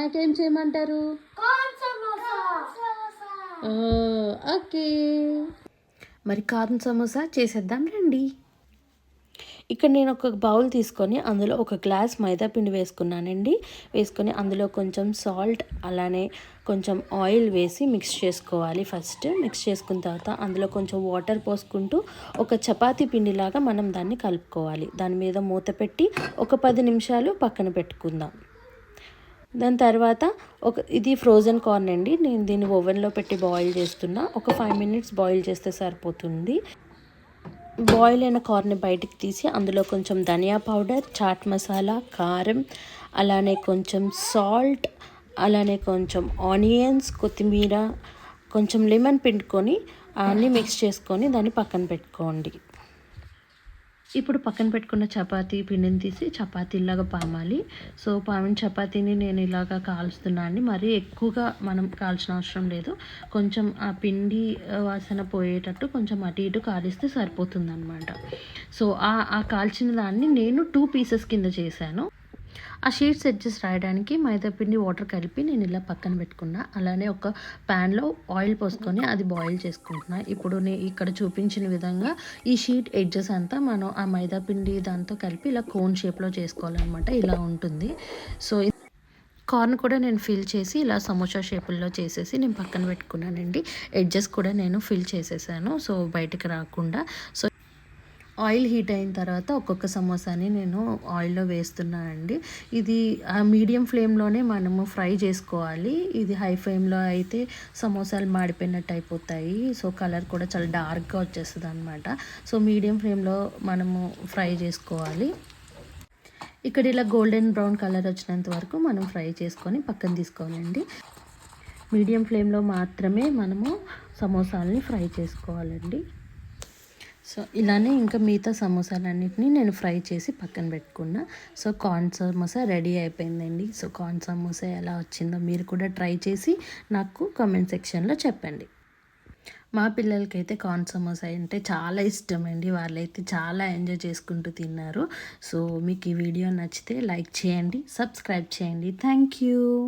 Snack ఏం చేయమంటారు? Okay, మరి కార్న్ సమోసా చేసేద్దాం రండి. ఇక్కడ నేను ఒక బౌల్ తీసుకొని అందులో ఒక గ్లాస్ మైదా పిండి వేసుకున్నానండి. వేసుకొని అందులో కొంచెం సాల్ట్ అలానే కొంచెం ఆయిల్ వేసి మిక్స్ చేసుకోవాలి. ఫస్ట్ మిక్స్ చేసుకున్న తర్వాత అందులో కొంచెం వాటర్ పోసుకుంటూ ఒక చపాతీ పిండిలాగా మనం దాన్ని కలుపుకోవాలి. దాని మీద మూత పెట్టి ఒక 10 నిమిషాలు పక్కన పెట్టుకుందాం. దాని తర్వాత ఇది ఫ్రోజన్ కార్న్ అండి. నేను దీన్ని ఓవెన్లో పెట్టి బాయిల్ చేస్తున్నా. ఒక 5 మినిట్స్ బాయిల్ చేస్తే సరిపోతుంది. బాయిల్ అయిన కార్న్ని బయటికి తీసి అందులో కొంచెం ధనియా పౌడర్, చాట్ మసాలా, కారం, అలానే కొంచెం సాల్ట్, అలానే కొంచెం ఆనియన్స్, కొత్తిమీర, కొంచెం లెమన్ పిండుకొని అన్నీ మిక్స్ చేసుకొని దాన్ని పక్కన పెట్టుకోండి. ఇప్పుడు పక్కన పెట్టుకున్న చపాతీ పిండిని తీసి చపాతీలాగా పామాలి. సో పామిన చపాతీని నేను ఇలాగా కాల్చుతున్నాను అండి. మరీ ఎక్కువగా మనం కాల్చిన అవసరం లేదు. కొంచెం ఆ పిండి వాసన పోయేటట్టు కొంచెం అటు ఇటు కాలిస్తే సరిపోతుందన్నమాట. సో ఆ కాల్చిన దాన్ని నేను 2 పీసెస్ కింద చేశాను. ఆ షీట్స్ ఎడ్జెస్ రాయడానికి మైదాపిండి వాటర్ కలిపి నేను ఇలా పక్కన పెట్టుకున్నా. అలానే ఒక ప్యాన్లో ఆయిల్ పోసుకొని అది బాయిల్ చేసుకుంటున్నా. ఇప్పుడు నేను ఇక్కడ చూపించిన విధంగా ఈ షీట్ ఎడ్జెస్ అంతా మనం ఆ మైదాపిండి దాంతో కలిపి ఇలా కోన్ షేప్లో చేసుకోవాలన్నమాట. ఇలా ఉంటుంది. సో కార్న్ కూడా నేను ఫిల్ చేసి ఇలా సమోసా షేపుల్లో చేసేసి నేను పక్కన పెట్టుకున్నానండి. ఎడ్జెస్ కూడా నేను ఫిల్ చేసేసాను, సో బయటకు రాకుండా. సో ఆయిల్ హీట్ అయిన తర్వాత ఒక్కొక్క సమోసాని నేను ఆయిల్లో వేస్తున్నానండి. ఇది మీడియం ఫ్లేమ్లోనే మనము ఫ్రై చేసుకోవాలి. ఇది హై ఫ్లేమ్లో అయితే సమోసాలు మాడిపోయినట్టు అయిపోతాయి. సో కలర్ కూడా చాలా డార్క్గా వచ్చేస్తుంది అనమాట. సో మీడియం ఫ్లేమ్లో మనము ఫ్రై చేసుకోవాలి. ఇక్కడ ఇలా గోల్డెన్ బ్రౌన్ కలర్ వచ్చినంత వరకు మనం ఫ్రై చేసుకొని పక్కన తీసుకోవాలండి. మీడియం ఫ్లేమ్లో మాత్రమే మనము సమోసాలని ఫ్రై చేసుకోవాలండి. సో ఇలానే ఇంకా మిగతా సమోసాలన్నిటినీ నేను ఫ్రై చేసి పక్కన పెట్టుకున్నా. సో కార్న్ సమోసా రెడీ అయిపోయిందండి. సో కార్న్ సమోసా ఎలా వచ్చిందో మీరు కూడా ట్రై చేసి నాకు కామెంట్ సెక్షన్లో చెప్పండి. మా పిల్లలకైతే కార్న్ సమోసా అంటే చాలా ఇష్టం అండి. వాళ్ళైతే చాలా ఎంజాయ్ చేసుకుంటూ తిన్నారు. సో మీకు ఈ వీడియో నచ్చితే లైక్ చేయండి, సబ్స్క్రైబ్ చేయండి. Thank you.